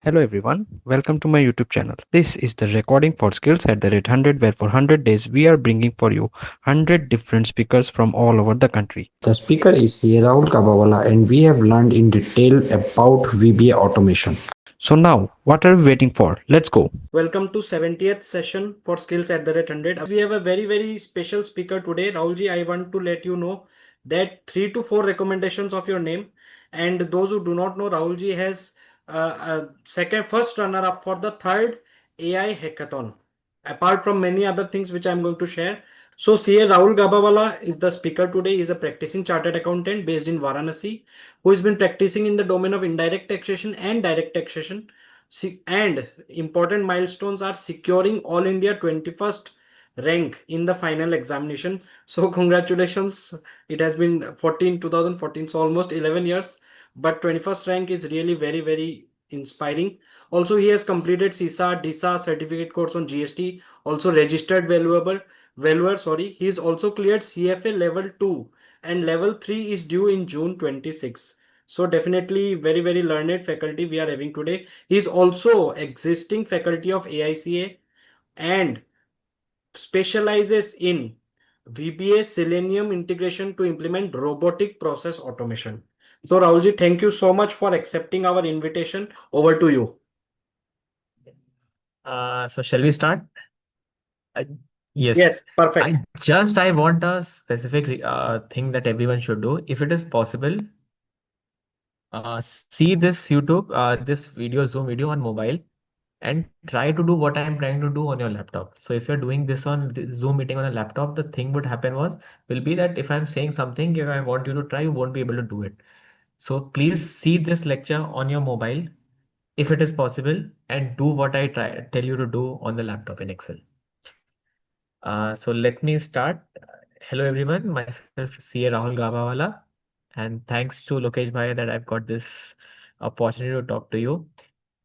Hello everyone, welcome to my YouTube channel. This is the recording for skills at the rate 100 where for 100 days we are bringing for you 100 different speakers from all over the country. The speaker is Rahul Kabawala, and we have learned in detail about VBA automation. So now, what are we waiting for? Let's go. Welcome to 70th session for skills at the rate 100. We have a very special speaker today. Rahulji, I want to let you know that 3 to 4 recommendations of your name. And those who do not know, Rahulji has first runner up for the third AI hackathon. Apart from many other things which I'm going to share. So CA Rahul Gabawala is the speaker today. He is a practicing chartered accountant based in Varanasi who has been practicing in the domain of indirect taxation and direct taxation. And important milestones are securing All India 21st rank in the final examination. So congratulations. It has been 2014, so almost 11 years. But 21st rank is really very inspiring. Also, he has completed CISA, DISA certificate course on GST. Also registered valuer. Sorry, he is also cleared CFA level 2 and level 3 is due in June 26. So definitely very learned faculty we are having today. He is also existing faculty of AICA and specializes in VBA Selenium integration to implement robotic process automation. So Rahulji, thank you so much for accepting our invitation. Over to you. So shall we start? Uh, yes. Yes, perfect. I want a specific thing that everyone should do. If it is possible, see this YouTube, this video, Zoom video on mobile, and try to do what I'm trying to do on your laptop. So if you're doing this on the Zoom meeting on a laptop, the thing would happen will be that if I'm saying something, if I want you to try, you won't be able to do it. So please see this lecture on your mobile if it is possible and do what I tell you to do on the laptop in Excel. So let me start. Hello everyone, myself CA Rahul Gabawala, and thanks to Lokesh Bhai that I've got this opportunity to talk to you.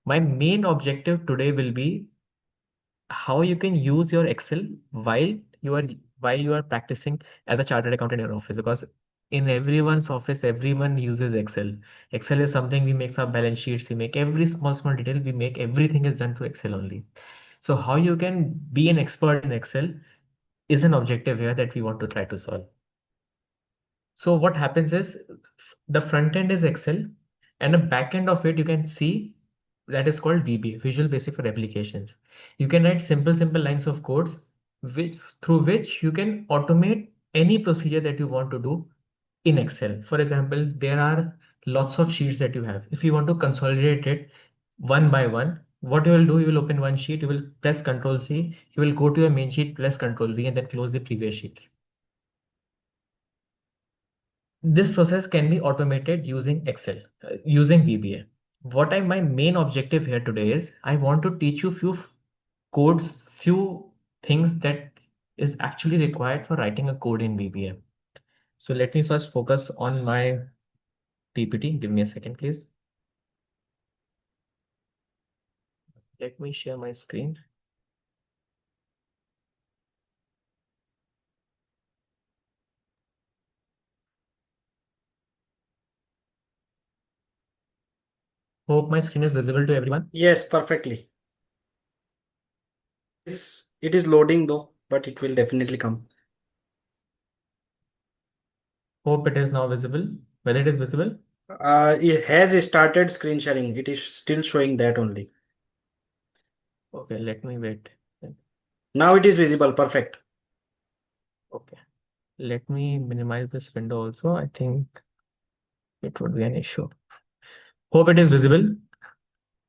My main objective today will be how you can use your Excel you are while you are practicing as a chartered accountant in your office, because in everyone's office everyone uses Excel. Excel is something we make our balance sheets, we make every small detail, we make everything is done through Excel only. So how you can be an expert in Excel is an objective here that we want to try to solve. So what happens is the front end is Excel and the back end of it you can see that is called VBA, Visual Basic for Applications. You can write simple lines of codes through which you can automate any procedure that you want to do in Excel. For example, there are lots of sheets that you have. If you want to consolidate it one by one, what you will do, you will open one sheet, you will press Ctrl C, you will go to your main sheet, press Ctrl V, and then close the previous sheets. This process can be automated using Excel, using VBA. My main objective here today is I want to teach you few things that is actually required for writing a code in VBA. So let me first focus on my PPT. Give me a second, please. Let me share my screen. Hope my screen is visible to everyone. Yes, perfectly. It is loading though, but it will definitely come. Hope it is now visible. Whether it is visible? It has started screen sharing. It is still showing that only. Okay, let me wait. Now it is visible. Perfect. Okay, let me minimize this window also. I think it would be an issue. Hope it is visible.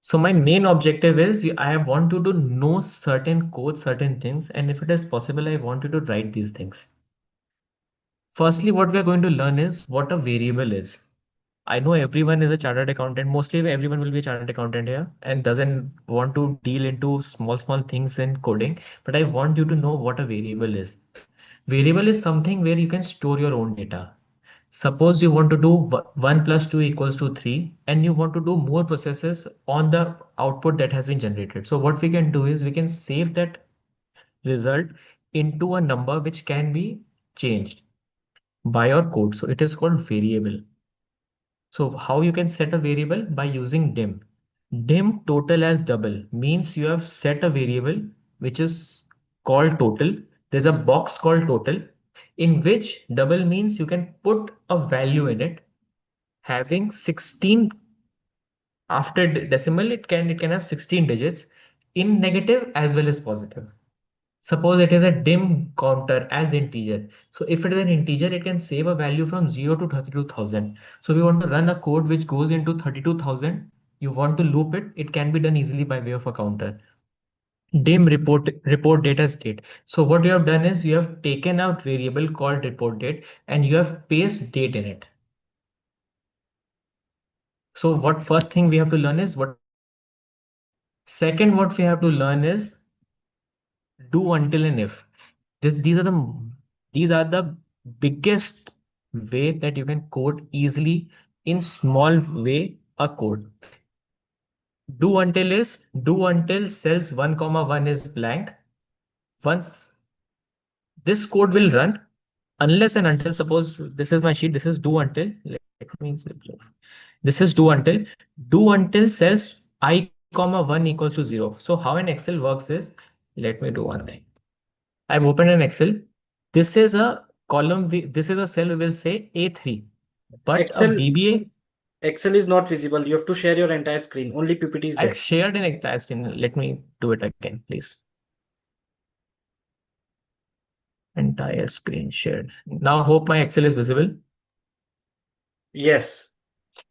So my main objective is I want you to know certain codes, certain things, and if it is possible, I want you to write these things. Firstly, what we are going to learn is what a variable is. I know everyone is a chartered accountant. Mostly everyone will be a chartered accountant here and doesn't want to deal into small things in coding, but I want you to know what a variable is. Variable is something where you can store your own data. Suppose you want to do 1 plus 2 equals to 3 and you want to do more processes on the output that has been generated. So what we can do is we can save that result into a number which can be changed by your code. So it is called variable. So how you can set a variable by using dim. Dim total as double means you have set a variable which is called total. There's a box called total in which double means you can put a value in it having 16 after decimal. It can have 16 digits in negative as well as positive. Suppose it is a dim counter as integer. So if it is an integer, it can save a value from 0 to 32,000. So if you want to run a code which goes into 32,000, you want to loop it, it can be done easily by way of a counter. Dim report data state. So what you have done is you have taken out variable called report date and you have paste date in it. So what first thing we have to learn is what is dim. Second, what we have to learn is do until and if. These are the biggest way that you can code easily in small way a code. Do until is do until cells 1 comma 1 is blank. Once this code will run unless and until, suppose this is my sheet, this is do until, let me simplify. This is do until cells I comma 1 equals to 0. So how an Excel works is, let me do one thing. I've opened an Excel. This is a column, this is a cell we will say A3, but a Excel VBA, Excel is not visible. You have to share your entire screen. Only PPT is I've there. shared an entire screen. Let me do it again, please. Entire screen shared. Now hope my Excel is visible. Yes.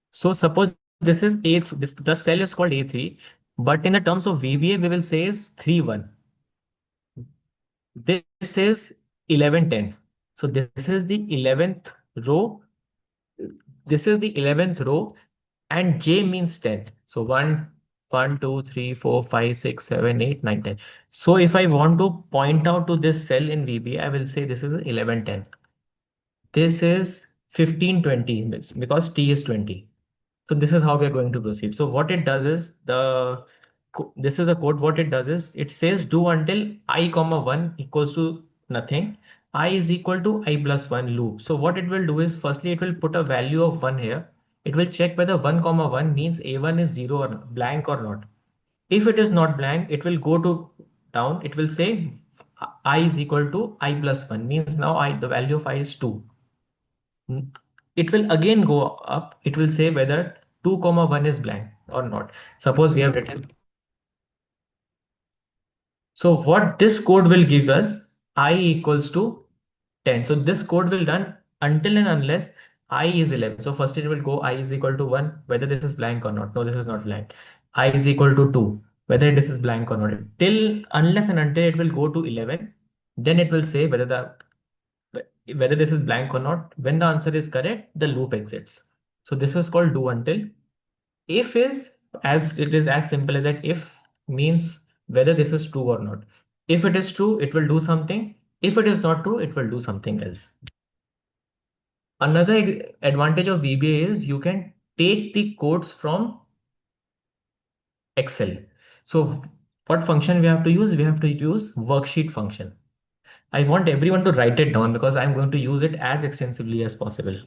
So suppose this is the cell is called A3, but in the terms of VBA, we will say is 3, 1. This is 11, 10. So this is the 11th row. This is the 11th row and J means 10. So 1, 1, 2, 3, 4, 5, 6, 7, 8, 9, 10. So if I want to point out to this cell in VBA, I will say this is 11, 10. This is 15, 20 because T is 20. So this is how we are going to proceed. So what it does is this is a code. What it does is it says do until I comma 1 equals to nothing. I is equal to I plus 1 loop. So what it will do is firstly it will put a value of 1 here. It will check whether 1 comma 1 means A1 is 0 or blank or not. If it is not blank, it will go to down. It will say I is equal to I plus 1 means now the value of I is 2. It will again go up. It will say whether 2 comma 1 is blank or not. Suppose we have written. So what this code will give us I equals to 10. So this code will run until and unless I is 11. So first it will go I is equal to 1, whether this is blank or not. No, this is not blank. I is equal to 2, whether this is blank or not. Till unless and until it will go to 11, then it will say whether this is blank or not. When the answer is correct, the loop exits. So this is called do until. If is as it is as simple as that. If means whether this is true or not. If it is true, it will do something. If it is not true, it will do something else. Another advantage of VBA is you can take the codes from Excel. So what function we have to use? We have to use worksheet function. I want everyone to write it down because I'm going to use it as extensively as possible.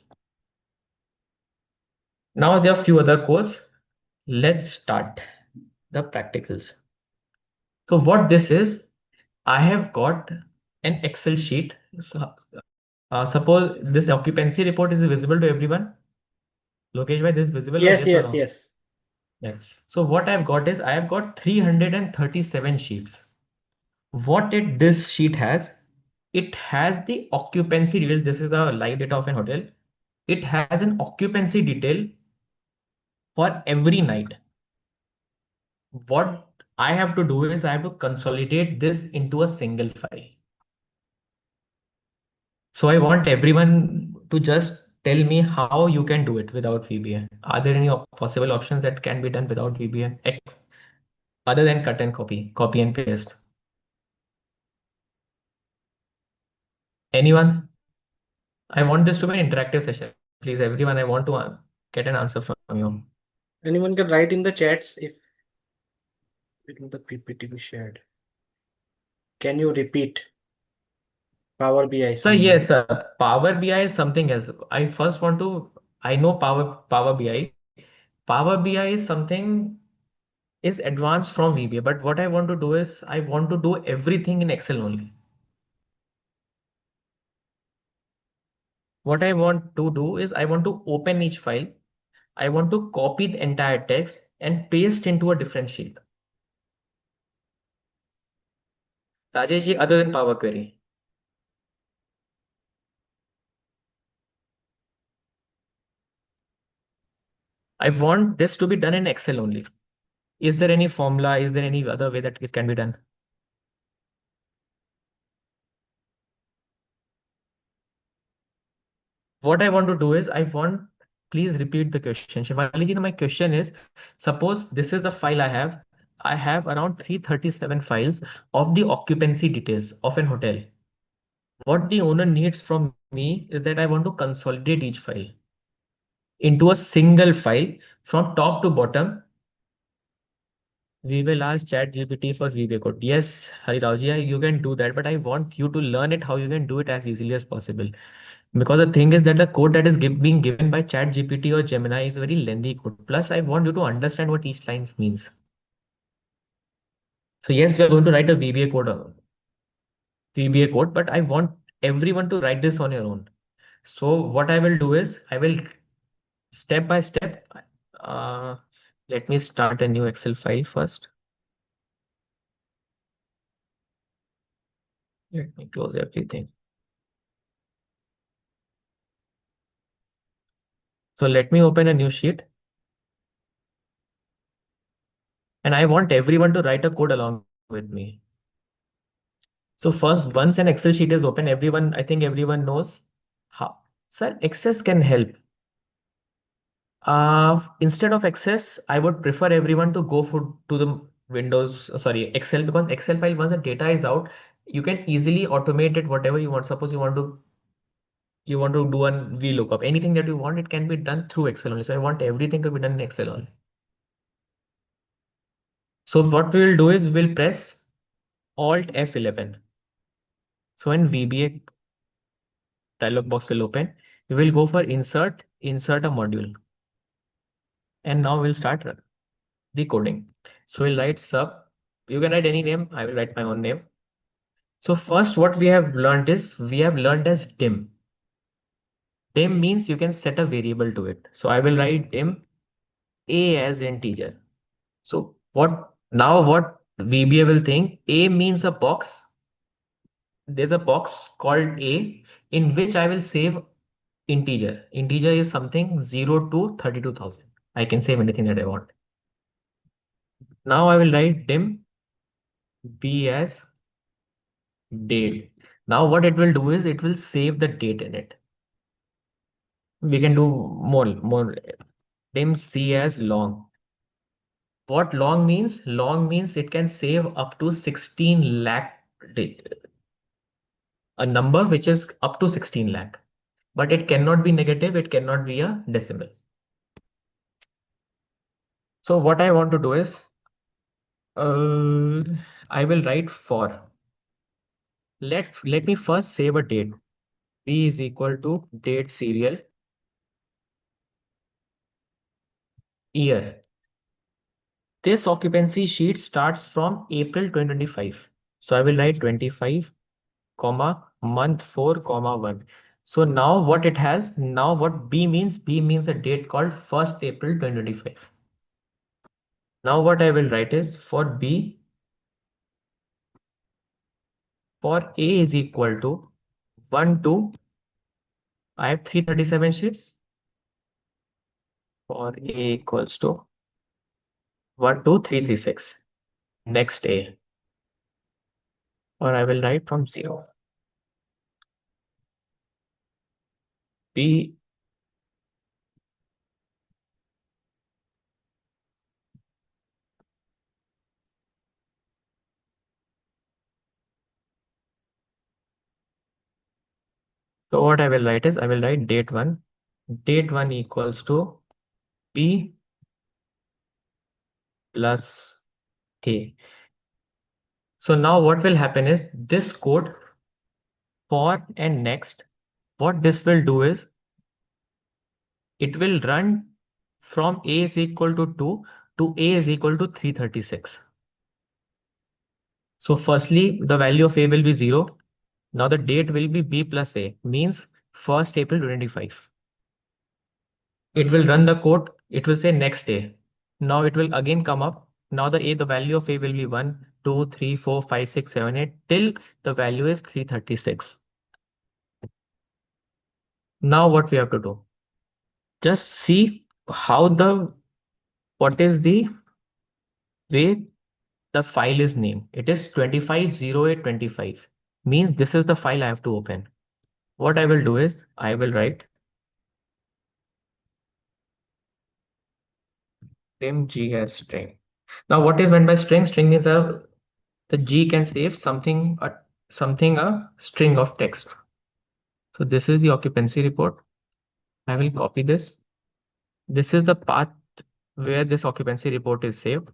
Now there are a few other codes. Let's start the practicals. So what this is, I have got an Excel sheet. So, suppose this occupancy report is visible to everyone. Lokesh bhai, this is visible or Yes, yes or yes, no? yes. Yeah. So what I've got is I have got 337 sheets. What this sheet has, it has the occupancy details. This is a live data of an hotel. It has an occupancy detail for every night. What I have to do is I have to consolidate this into a single file. So I want everyone to just tell me how you can do it without VBA. Are there any possible options that can be done without VBA other than cut and copy and paste? Anyone? I want this to be an interactive session. Please, everyone, I want to get an answer from you. Anyone can write in the chats if the PPT be shared. Can you repeat Power BI So someone? yes, Power BI is something else. I first want to, I know Power BI. Power BI is something. is advanced from VBA, but what I want to do is I want to do everything in Excel only. What I want to do is I want to open each file. I want to copy the entire text and paste into a different sheet. Rajesh ji, other than Power Query. I want this to be done in Excel only. Is there any formula? Is there any other way that it can be done? What I want to do is please repeat the question. Shivali ji, my question is, suppose this is the file I have. I have around 337 files of the occupancy details of an hotel. What the owner needs from me is that I want to consolidate each file into a single file from top to bottom. We will ask ChatGPT for VBA code. Yes, Hari Raoji, you can do that, but I want you to learn it how you can do it as easily as possible. Because the thing is that the code that is being given by ChatGPT or Gemini is a very lengthy code. Plus, I want you to understand what each line means. So yes, we are going to write a VBA code, but I want everyone to write this on your own. So what I will do is I will step by step. Uh, Let me start a new Excel file first. Let me close everything. So let me open a new sheet. And I want everyone to write a code along with me. So first, once an Excel sheet is open, I think everyone knows how. Sir, Access can help. Instead of Access, I would prefer everyone to go to the Excel, because Excel file, once the data is out, you can easily automate it whatever you want. Suppose you want to do a VLOOKUP, anything that you want, it can be done through Excel only. So I want everything to be done in Excel only. So what we will do is we will press Alt F11. So in VBA dialog box will open. We will go for insert a module. And now we'll start the coding. So we'll write sub. You can write any name. I will write my own name. So first what we have learned as dim. Dim means you can set a variable to it. So I will write dim a as integer. So what VBA will think, a means a box. There's a box called a in which I will save integer. Integer is something 0 to 32,000. I can save anything that I want. Now I will write dim b as date. Now what it will do is it will save the date in it. We can do more. Dim c as long. What long means? Long means it can save up to 16 lakh, a number which is up to 16 lakh. But it cannot be negative, it cannot be a decimal. So what I want to do is I will write for. Let me first save a date. B is equal to date serial year. This occupancy sheet starts from April 2025. So I will write 25, comma, month 4, comma 1. So now what it has, now what B means a date called 1st April 2025. Now what I will write is for B, for A is equal to 1 to, I have 337 sheets. For A equals to 1 to 336. Next A. Or I will write from 0. B. So what I will write is I will write date 1. Date 1 equals to B plus A. So now what will happen is this code for and next, what this will do is it will run from A is equal to 2 to A is equal to 336. So firstly, the value of A will be 0. Now the date will be B plus A, means 1st April 25. It will run the code. It will say next day. Now it will again come up. Now the value of A will be 1, 2, 3, 4, 5, 6, 7, 8 till the value is 336. Now what we have to do? Just see what is the way the file is named. It is 250825. Means this is the file I have to open. What I will do is I will write g as string. Now what is meant by string? String is the G can save a string of text. So this is the occupancy report. I will copy this. This is the path where this occupancy report is saved.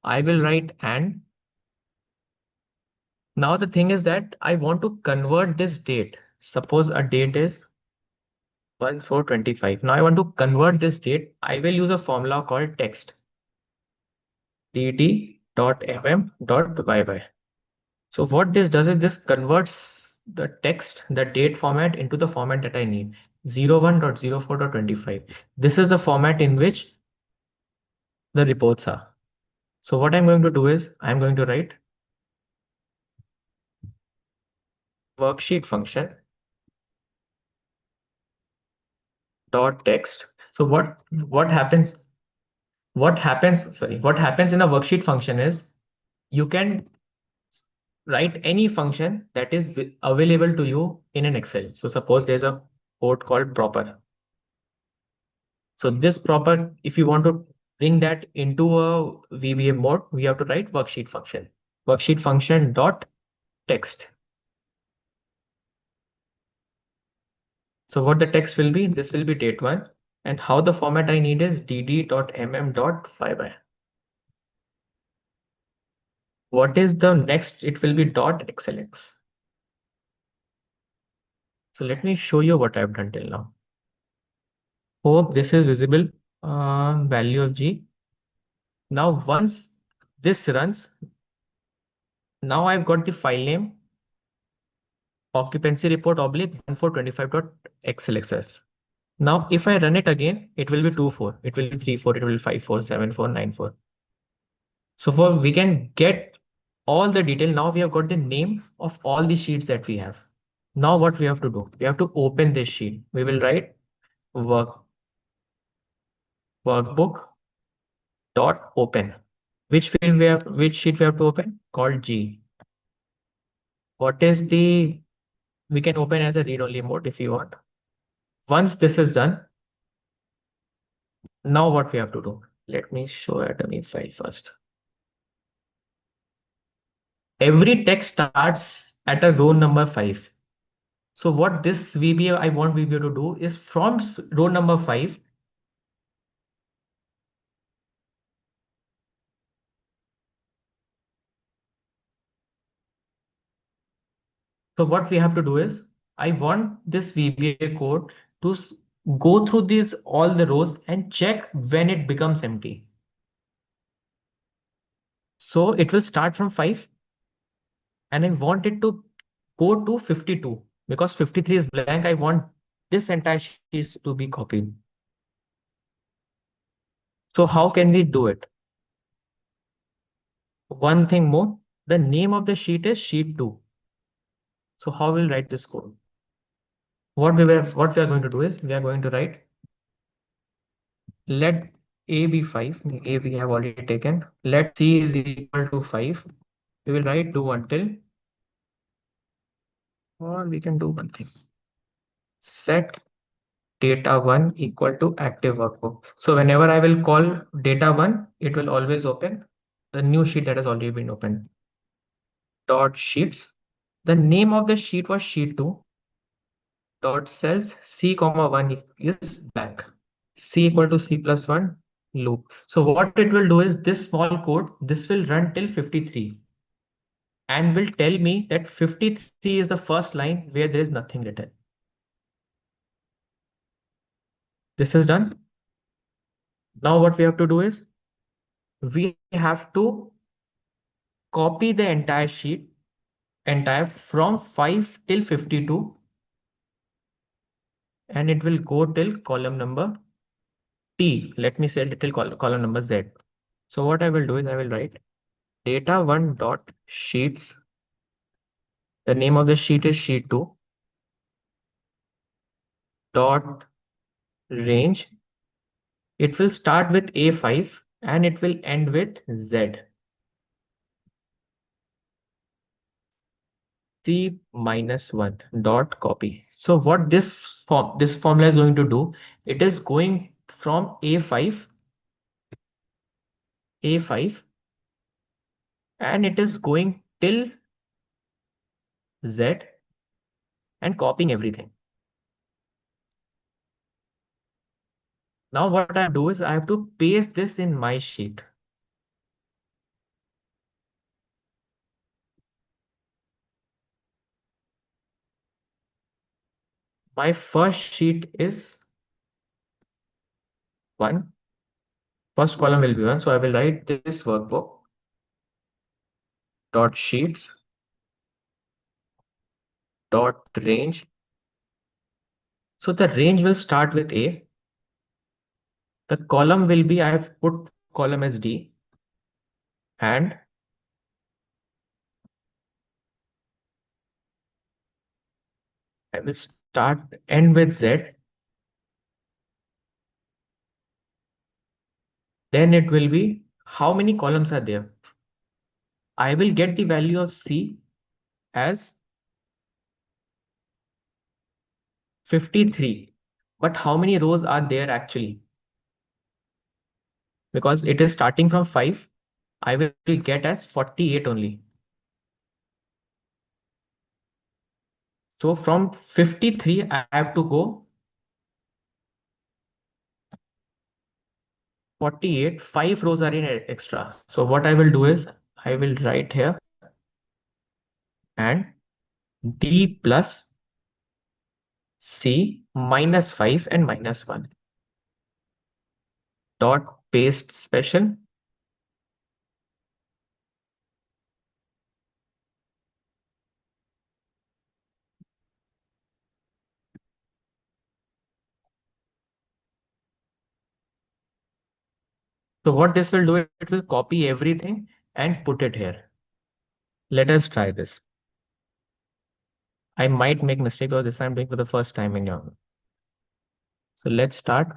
I will write and. Now the thing is that I want to convert this date. Suppose a date is 1/4/25. Now I want to convert this date. I will use a formula called text dd.mm.yy. So what this does is this converts the text, the date format into the format that I need. 01.04.25. This is the format in which the reports are. So what I'm going to do is I'm going to write worksheet function dot text. So what happens what happens in a worksheet function is you can write any function that is available to you in an Excel. So suppose there's a code called proper. So this proper, if you want to bring that into a VBA mode, we have to write worksheet function. Worksheet function dot text. So what the text will be, this will be date 1. And how the format I need is dd.mm.5by. What is the next? It will be dot xlx. So let me show you what I've done till now. Hope this is visible. Value of G. Now once this runs, now I've got the file name occupancy report oblique 1425.xlxs. Now if I run it again, it will be 24, it will be 34, it will be 54, 74, 94. So we can get all the detail. Now we have got the name of all the sheets that we have. Now what we have to do? We have to open this sheet. We will write workbook dot open. Which sheet we have to open? Called G. What is we can open as a read-only mode if you want. Once this is done, now what we have to do? Let me show atomy file first. Every text starts at a row number 5. So what this VBA, I want VBA to do is from row number 5, so what we have to do is, I want this VBA code to go through all the rows and check when it becomes empty. So it will start from 5 and I want it to go to 52 because 53 is blank. I want this entire sheet to be copied. So how can we do it? One thing more, the name of the sheet is sheet 2. So how we'll write this code? What we are going to do is we are going to write let A be 5. A we have already taken. Let C is equal to 5. We will write do until, or we can do one thing. Set data1 equal to active workbook. So whenever I will call data1, it will always open the new sheet that has already been opened. Dot sheets. The name of the sheet was sheet 2. Dot cells C comma 1 is blank. C equal to C plus 1 loop. So what it will do is this small code, this will run till 53 and will tell me that 53 is the first line where there is nothing written. This is done. Now what we have to do is we have to copy the entire sheet, entire from 5 till 52, and it will go till column number T. Let me say till column number Z. So what I will do is I will write data1 dot sheets. The name of the sheet is sheet2 dot range. It will start with A5 and it will end with Z. C minus 1 dot copy. So what this formula is going to do, it is going from A5, and it is going till Z and copying everything. Now what I do is I have to paste this in my sheet. My first sheet is 1. First column will be 1. So I will write this workbook dot sheets dot range. So the range will start with A. The column will be, I have put column as D, and I will start end with Z. Then it will be how many columns are there. I will get the value of C as 53. But how many rows are there actually? Because it is starting from 5, I will get as 48 only. So from 53, I have to go 48. 5 rows are in extra. So what I will do is I will write here and D plus C minus 5 and minus 1 dot paste special. So what this will do, it will copy everything and put it here. Let us try this. I might make mistake because this I'm doing for the first time in Java. So let's start.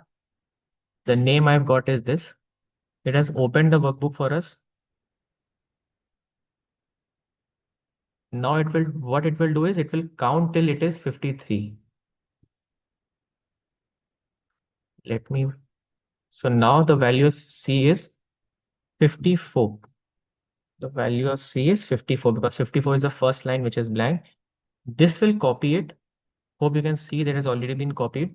The name I've got is this. It has opened the workbook for us. Now what it will do is it will count till it is 53. So now the value of C is 54. The value of C is 54 because 54 is the first line which is blank. This will copy it. Hope you can see that has already been copied.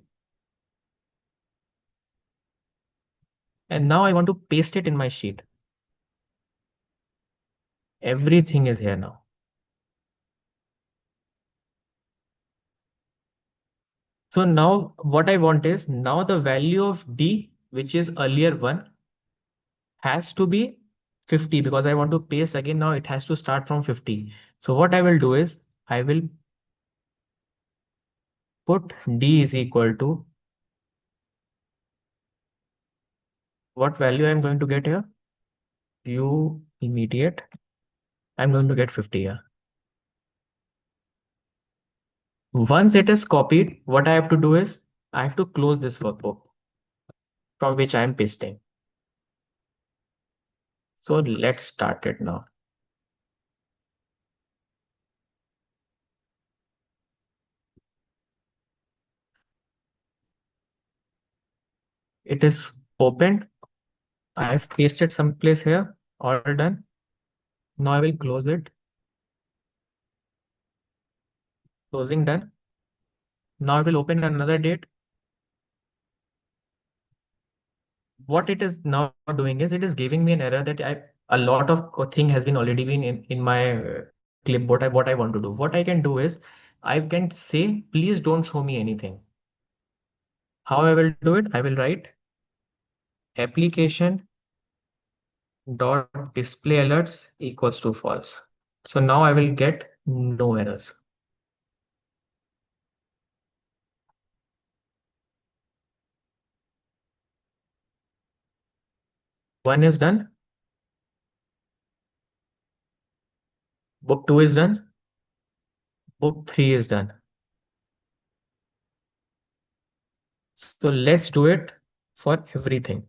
And now I want to paste it in my sheet. Everything is here now. So now what I want is now the value of D, which is earlier 1, has to be 50 because I want to paste again. Now it has to start from 50. So what I will do is I will put D is equal to what value I'm going to get here? View immediate. I'm going to get 50 here. Once it is copied, what I have to do is I have to close this workbook from which I am pasting. So let's start it now. It is opened. I have pasted someplace here. All done. Now I will close it. Closing done. Now I will open another date. What it is now doing is it is giving me an error that a lot of thing has been already been in my clipboard. What I want to do. What I can do is I can say, please don't show me anything. How I will do it? I will write application dot display alerts equals to false. So now I will get no errors. Book 1 is done. Book 2 is done. Book 3 is done. So let's do it for everything.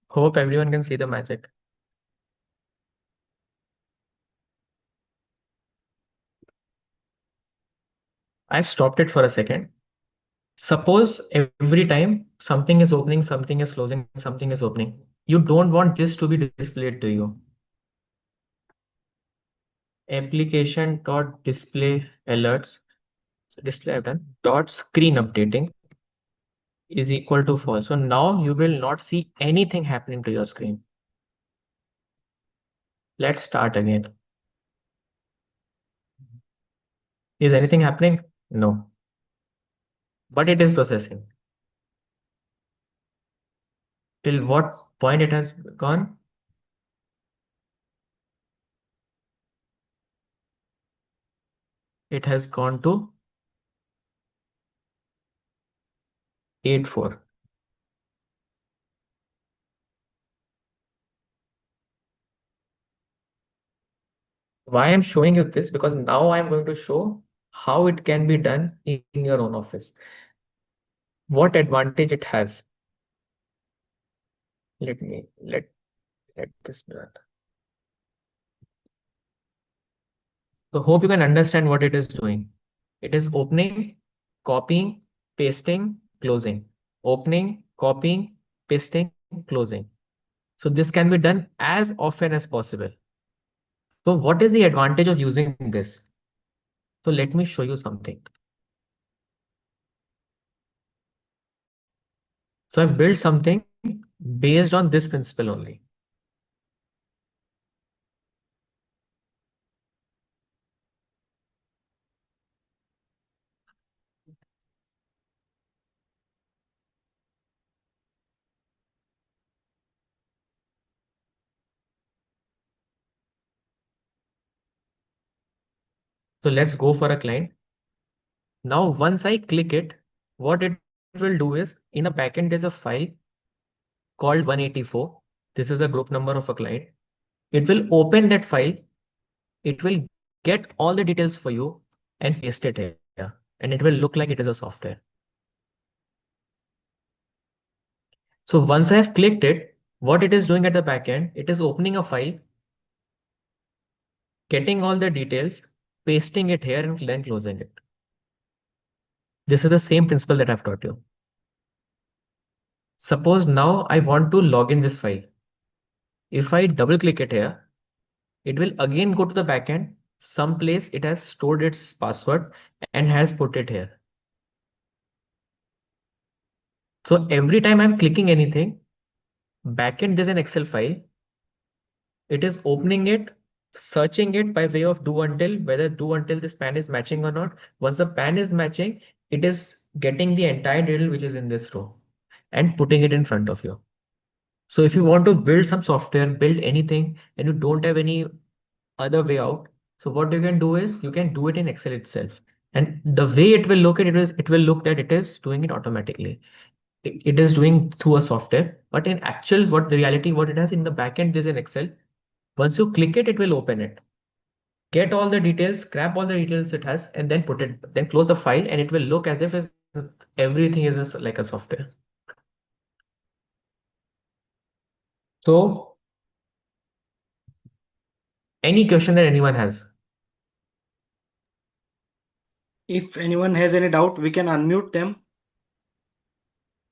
Hope everyone can see the magic. I've stopped it for a second. Suppose every time something is opening, something is closing, something is opening. You don't want this to be displayed to you. Application dot display alerts. So display I've done. Dot screen updating is equal to false. So now you will not see anything happening to your screen. Let's start again. Is anything happening? No. But it is processing. Till what point it has gone? It has gone to 8.4. Why I'm showing you this? Because now I'm going to show how it can be done in your own office. What advantage it has. Let this be done. So hope you can understand what it is doing. It is opening, copying, pasting, closing. Opening, copying, pasting, closing. So this can be done as often as possible. So what is the advantage of using this? So let me show you something. So I've built something based on this principle only. So let's go for a client. Now, once I click it, what it will do is in the backend, there's a file called 184. This is a group number of a client. It will open that file. It will get all the details for you and paste it here. And it will look like it is a software. So once I have clicked it, what it is doing at the backend, it is opening a file, getting all the details, pasting it here and then closing it. This is the same principle that I've taught you. Suppose now I want to log in this file. If I double click it here, it will again go to the backend. Someplace it has stored its password and has put it here. So every time I'm clicking anything, backend there's an Excel file. It is opening it, searching it by way of do until, whether do until this pan is matching or not. Once the pan is matching, it is getting the entire detail which is in this row and putting it in front of you. So if you want to build some software, build anything, and you don't have any other way out, so what you can do is you can do it in Excel itself. And the way it will look at it will look that it is doing it automatically. It is doing through a software, but in actual what the reality, what it has in the backend is in Excel. Once you click it, it will open it. Get all the details, grab all the details it has, and then put it, then close the file, and it will look as if everything is like a software. So, any question that anyone has? If anyone has any doubt, we can unmute them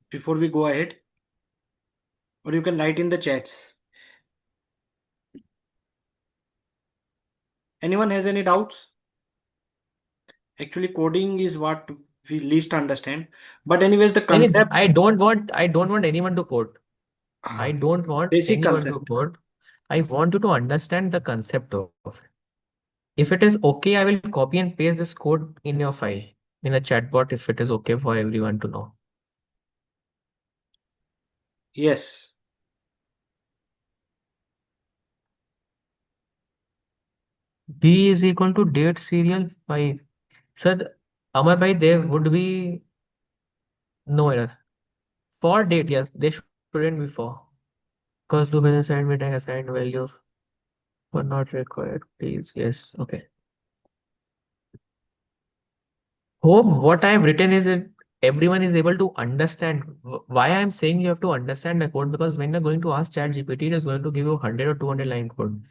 before we go ahead, or you can write in the chats. Anyone has any doubts? Actually, coding is what we least understand. But anyways, the concept, I don't want anyone to code. I uh, don't want basic anyone to concept. code. I want you to understand the concept of it. If it is okay, I will copy and paste this code in your file. in a chatbot if it is okay for everyone to know. Yes. B is equal to date serial 5. Sir, Amar bhai, there would be no error. For date, yes, they shouldn't be for. Because do business and meeting assigned values were not required, please. Yes, okay. Hope what I have written is that everyone is able to understand why I am saying you have to understand the code, because when you're going to ask ChatGPT, it is going to give you 100 or 200 line code.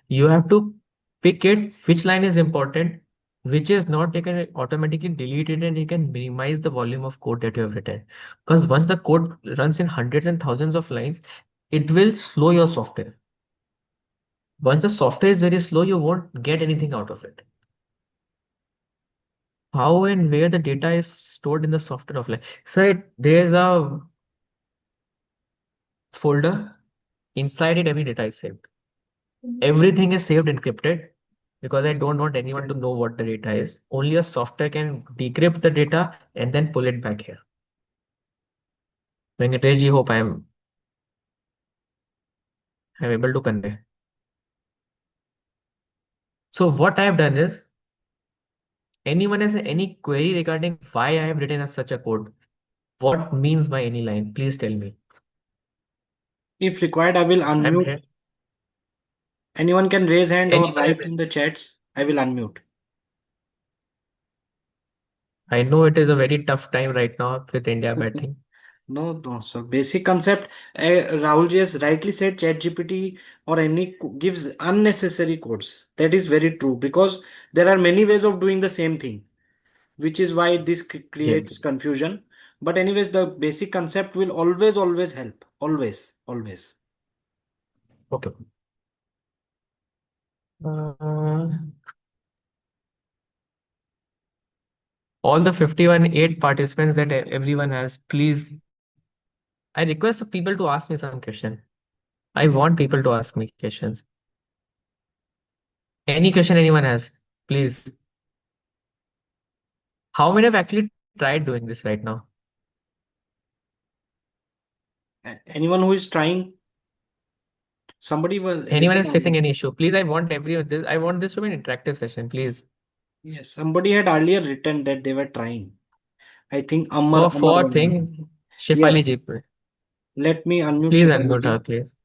You have to pick it, which line is important, which is not. You can automatically delete it and you can minimize the volume of code that you have written. Because once the code runs in hundreds and thousands of lines, it will slow your software. Once the software is very slow, you won't get anything out of it. How and where the data is stored in the software offline. So there's a folder. Inside it, every data is saved. Everything is saved encrypted because I don't want anyone to know what the data is. Only a software can decrypt the data and then pull it back here. Venkatesh, hope I'm able to convey. So what I have done is, anyone has any query regarding why I have written as such a code? What means by any line? Please tell me. If required, I will I'm unmute. here. Anyone can raise hand or Anyone has. write in the chats. I will unmute. I know it is a very tough time right now with India batting. No, no. So basic concept. Rahul ji has rightly said ChatGPT or any gives unnecessary codes. That is very true because there are many ways of doing the same thing, which is why this Yeah. creates confusion. But anyways, the basic concept will always help. Always. Okay. Uh, all the 51 8 participants that everyone has, please, I request the people to ask me some question. I want people to ask me questions. Any question anyone has, please. How many have actually tried doing this right now? Anyone who is trying, somebody was Anyone written is facing earlier. any issue? Please, I want this. I want this to be an interactive session, please. Yes, somebody had earlier written that they were trying. I think Amar For was written. thing, Yes. Shefali ji, Let me unmute please Shefali unmute ji. her, please.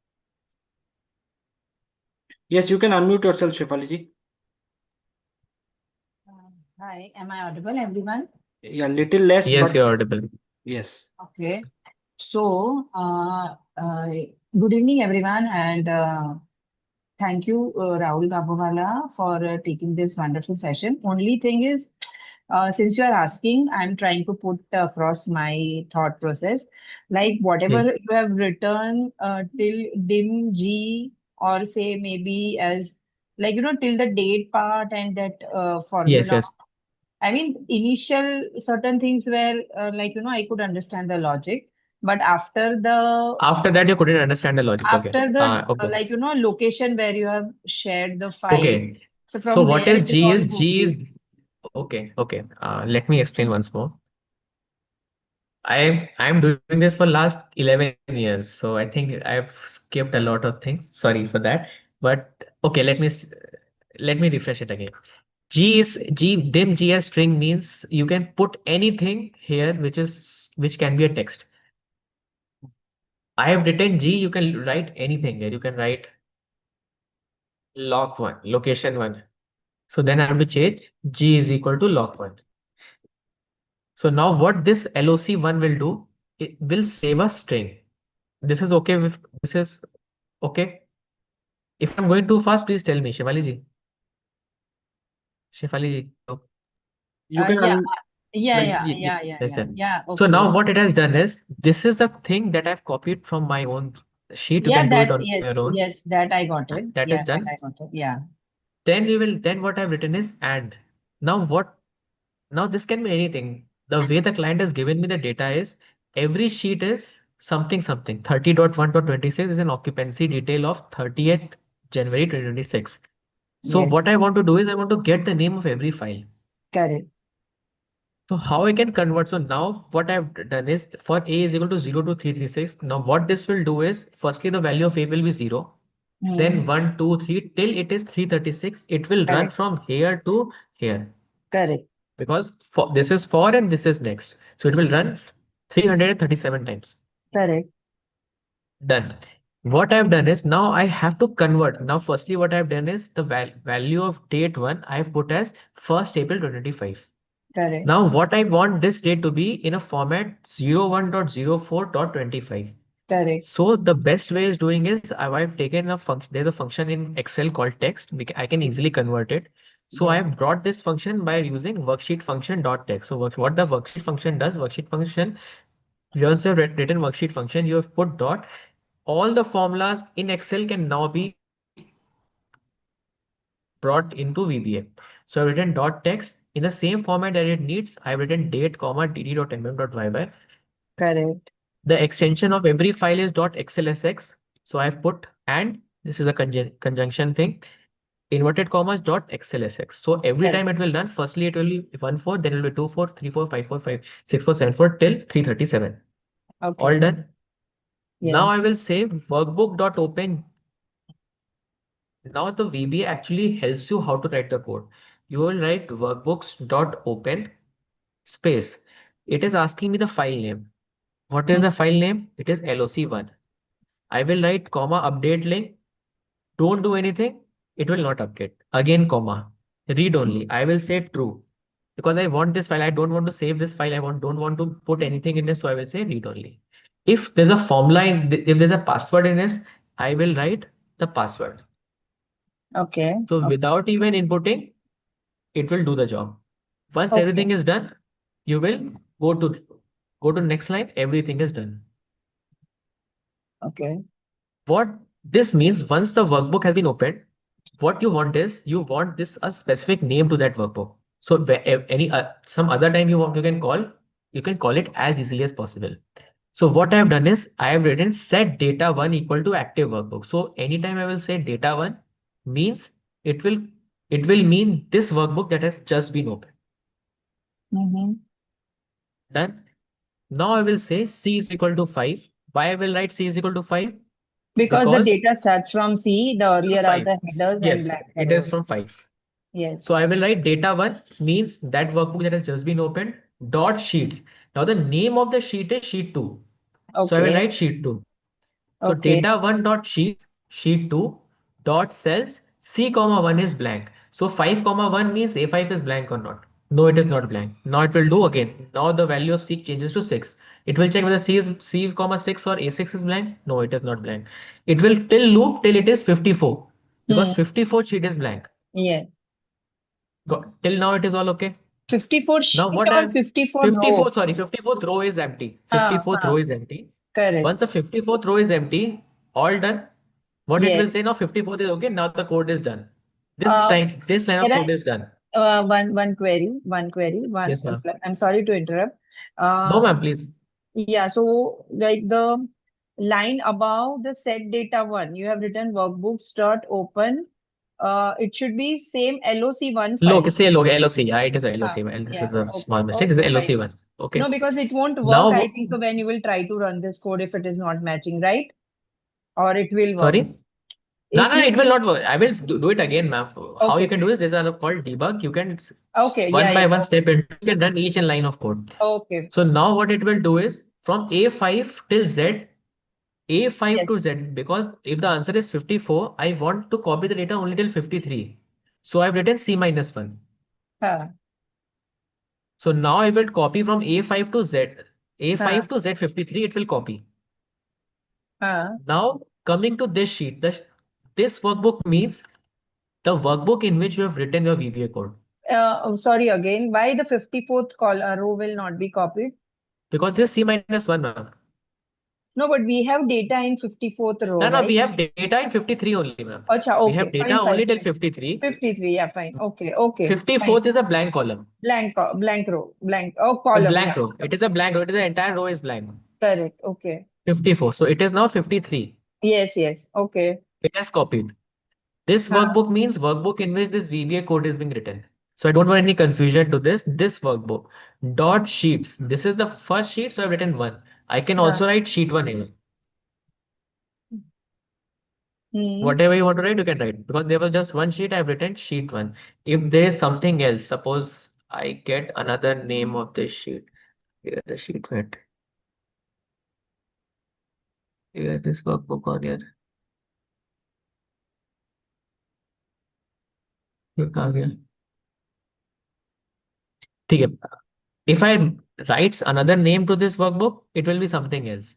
Yes, you can unmute yourself, Shefali ji. Hi, am I audible, everyone? Yeah, little less, Yes, but you're audible. yes. Okay. So, good evening, everyone, and thank you, Rahul Gabawala, for taking this wonderful session. Only thing is, since you are asking, I'm trying to put across my thought process. Like whatever Please. you have written till dim G, or say maybe as like till the date part and that Yes, formula. yes. I mean, initial certain things were I could understand the logic, but After that, you couldn't understand the logic. Okay. after the Okay. location where you have shared the file. Okay. So So from what there is it is G all is G is goofy. okay. Okay. Let me explain once more. I'm doing this for last 11 years, so I think I've skipped a lot of things. Sorry for that. But okay, let me refresh it again. Dim G as string means you can put anything here which can be a text. I have written G, you can write anything here. You can write lock one, location one. So then I have to change G is equal to lock one. So now what this LOC1 will do, it will save a string. This is okay with this is okay. If I'm going too fast, please tell me, Shivali ji. Shivali ji. You can Yeah, Yes, sir. yeah. So Okay. now what it has done is, this is the thing that I've copied from my own sheet. You can Yeah, do it that on your yes, own. yes, that I got it. That is Yeah, that done. I got it. Yeah, Then what I've written is and. Now now this can be anything. The way the client has given me the data is, every sheet is something something. 30.1.26 is an occupancy detail of 30th January 2026. So yes, what I want to do is I want to get the name of every file. correct. So how I can convert? So now what I've done is for a is equal to 0 to 336. Now what this will do is firstly the value of a will be 0. Hmm. Then 1, 2, 3 till it is 336. It will run Correct. from here to here Correct. because for, this is for and this is next. So it will run 337 times. Correct. Done. What I've done is now I have to convert. Now, firstly, what I've done is the value of date 1 I've put as 1st April 2025. Correct. Now, what I want this date to be in a format 01.04.25. Correct. So the best way is doing is I've taken a function. There's a function in Excel called text. I can easily convert it. So I Yes. have brought this function by using worksheet function dot text. So what the worksheet function does, worksheet function, once you have written worksheet function, you have put dot. All the formulas in Excel can now be brought into VBA. So I've written dot text in the same format that it needs. I've written date, comma, dd.mm.yy. Correct. The extension of every file is .xlsx. So I've put and this is a conjunction thing. Inverted commas .xlsx. So every Correct. time it will run, firstly it will be 1 4, then it will be 2 4, 3 4, 5 4, 5 6 4, 7 4 till 337. All Okay. done. Now I Yes. will say workbook.open. Now the VBA actually helps you how to write the code. You will write workbooks.open space. It is asking me the file name. What is Hmm. the file name? It is LOC1. I will write comma update link. Don't do anything. It will not update. Again comma. Read only. I will say true because I want this file. I don't want to save this file. Don't want to put anything in this. So I will say read only. If there's a formula if there's a password in this, I will write the password. Okay. So Okay. without even inputting, it will do the job. Once Okay. everything is done, you will go to next line. Everything is done. Okay. What this means, once the workbook has been opened, what you want is you want this a specific name to that workbook. So any some other time you can call it as easily as possible. So what I have done is I have written set data one equal to active workbook. So anytime I will say data one means it will it will mean this workbook that has just been opened. Mm-hmm. Done. Now I will say C is equal to 5. Why I will write C is equal to 5? Because the Because data starts from C, the to earlier are 5. the headers and Yes, black it is from arrows. 5. So Yes. I will write data 1 means that workbook that has just been opened dot sheets. Now the name of the sheet is sheet 2. So I will Okay. write sheet 2. So Okay. data 1 dot sheet 2 dot cells C comma 1 is blank. So 5 comma 1 means A5 is blank or not. No, it is not blank. Now it will do again. Now the value of C changes to 6. It will check whether C comma 6 or A6 is blank. No, it is not blank. It will till loop till it is 54 because Hmm. 54 sheet is blank. Yes. Till now it is all okay. 54 Now sheet what or I've 54 row? 54, sorry, 54th row is empty. Ah, 54th row ah, is empty. correct. Once the 54th row is empty, all done. What it will Yes. say now 54th is okay. Now the code is done. Uh, This line of can code I is done. one query, Yes, ma'am. I'm sorry to interrupt. No, Uh, ma'am, please. yeah, so like the line above the set data one, you have written workbooks dot open. It should be same LOC1 file. Look, say look, LOC. Yeah, it is a Ah, LOC. Well, this yeah, is a okay, small mistake. This is okay, a fine. LOC1. Okay. No, because it won't work, I Now, think so, when you will try to run this code if it is not matching, right? Or it will work. sorry. No, If no, you it will not work. I will do it again, ma'am. How you okay, can do fine. is, these are called debug. You can Okay, yeah, one by yeah, one okay. step into, you can run each and line of code. Okay. So now what it will do is from A5 till Z, A5 Yes. to Z, because if the answer is 54, I want to copy the data only till 53. So I've written C minus 1. Huh. So now I will copy from A5 to Z. Huh. A5 to Z53, it will copy. Huh. Now coming to this sheet, this workbook means the workbook in which you have written your VBA code. Sorry again. Why the 54th row will not be copied? Because this is C minus 1, ma'am. No, but we have data in 54th row, No, no, we right? have data in 53 only, ma'am. Acha, We have okay. data Fine, only fine, till fine. 53. 53, yeah, fine. Okay, okay. Fine. 54th is a blank column. Blank row. Blank. Oh, A column. blank Yeah. row. It is a blank row. It is the entire row is blank. Correct. Okay. 54. So it is now 53. Yes, yes. Okay. It has copied. This Huh. workbook means workbook in which this VBA code is being written. So I don't want any confusion to this workbook. Dot sheets. This is the first sheet, so I've written one. I can हाँ. also write sheet one here. Hmm. Whatever you want to write, you can write. Because there was just one sheet, I've written sheet one. If there is something else, suppose I get another name of this sheet. Here the sheet went. Here this workbook on here. ये कहाँ गया? ठीक है. If I write another name to this workbook, it will be something else.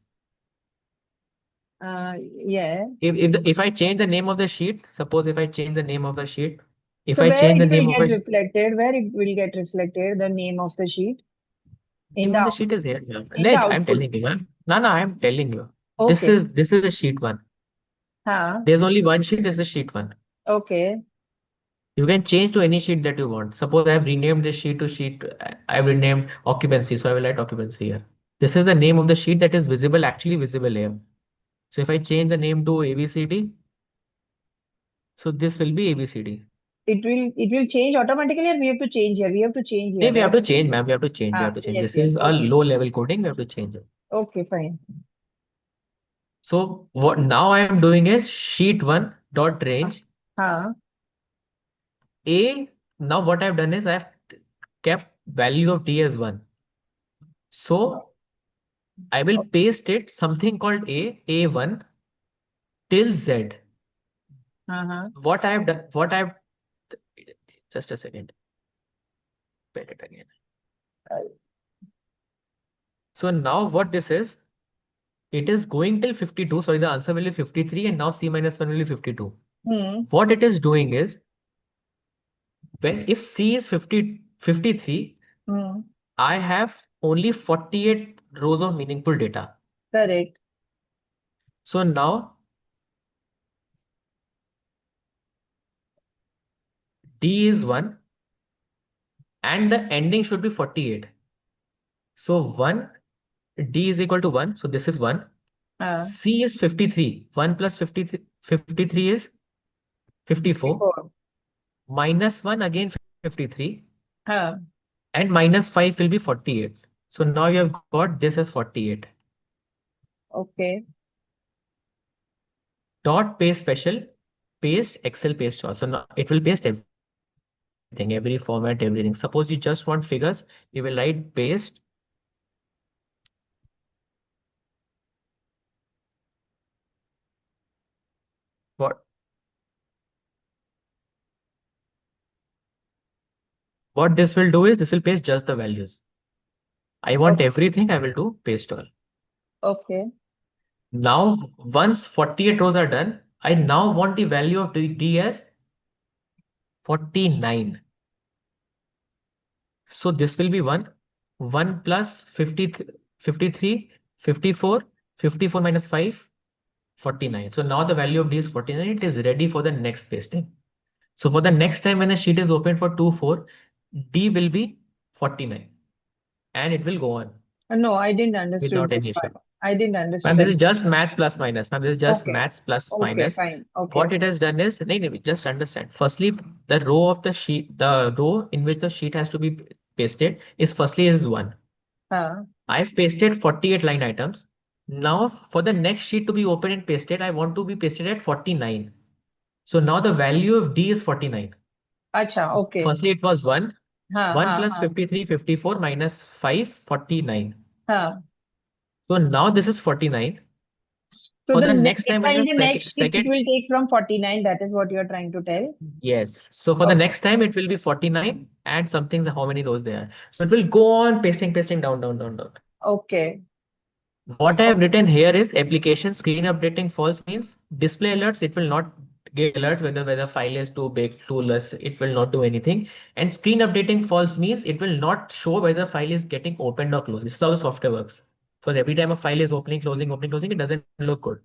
Yes. If I change the name of the sheet, suppose if I change the name of the sheet, if So I where change the it will name of get a reflected? Where it will get reflected? The name of the sheet in name the of the sheet is here, ma'am. in the Let I'm output. telling you, ma'am. No, I am telling you. Okay. This is the sheet one. हाँ. There's only one sheet. This is sheet one. Okay. You can change to any sheet that you want. Suppose I have renamed this sheet to sheet. I've renamed occupancy, so I will write occupancy here. This is the name of the sheet that is visible, actually visible here. So if I change the name to ABCD, so this will be ABCD. It will change automatically, or we have to change here? We have to change Hey, here, we have right? to change, ma'am. We have to change. We have to change. Yes, This yes. is a Okay. low level coding. We have to change it. Okay, fine. So what now I am doing is sheet one dot हाँ. range हाँ. A. Now what I've done is I've kept value of D as one. So I will paste it something called A1 till Z. हाँ. What I've done, just a second, put it again. So now what this is, it is going till 52. Sorry, the answer will be 53, and now C minus 1 will be 52. Hmm. What it is doing is, when if C is 53, Hmm. I have only 48 rows of meaningful data. Correct. So now D is 1 and the ending should be 48. So 1, D is equal to 1. So this is 1. हाँ. C is 53. 1 plus 53 is 54. 54. Minus 1 again 53. हाँ. And minus 5 will be 48. So now you have got this as 48. Okay. Dot paste special, paste Excel paste also. Now it will paste everything, every format, everything. Suppose you just want figures, you will write paste. What this will do is this will paste just the values. I want Okay. everything, I will do paste all. Okay. Now, once 48 rows are done, I now want the value of D as 49. So this will be 1. 1 plus 50, 53, 54, 54 minus 5, 49. So now the value of D is 49. It is ready for the next pasting. So for the next time when the sheet is open for 2, 4, D will be 49. And it will go on No, I didn't understood without this any issue. part. I didn't Ma'am, understood this that. is just maths plus minus. Ma'am, this is just Okay. maths plus Okay, minus. fine. What Okay. it has done is, no, just understand. Firstly, the row of the sheet, the row in which the sheet has to be pasted is firstly is 1. हाँ. I've pasted 48 line items. Now for the next sheet to be opened and pasted, I want to be pasted at 49. So now the value of D is 49. अच्छा. Okay. Firstly, it was 1. हाँ. 1 हाँ. plus हाँ. 53, 54 minus 5, 49. हाँ. So now this is 49. So For the the next data time when in the the next sheet second will take from 49. That is what you are trying to tell. yes. So for the Okay. next time, it will be 49 and something, how many rows there are. So it will go on pasting, pasting down, down, down, down. Okay. What I have Okay. written here is application screen updating false means display alerts. It will not give alerts whether file is too big, too less. It will not do anything. And screen updating false means it will not show whether file is getting opened or closed. This is how the software works. Because every time a file is opening, closing, it doesn't look good.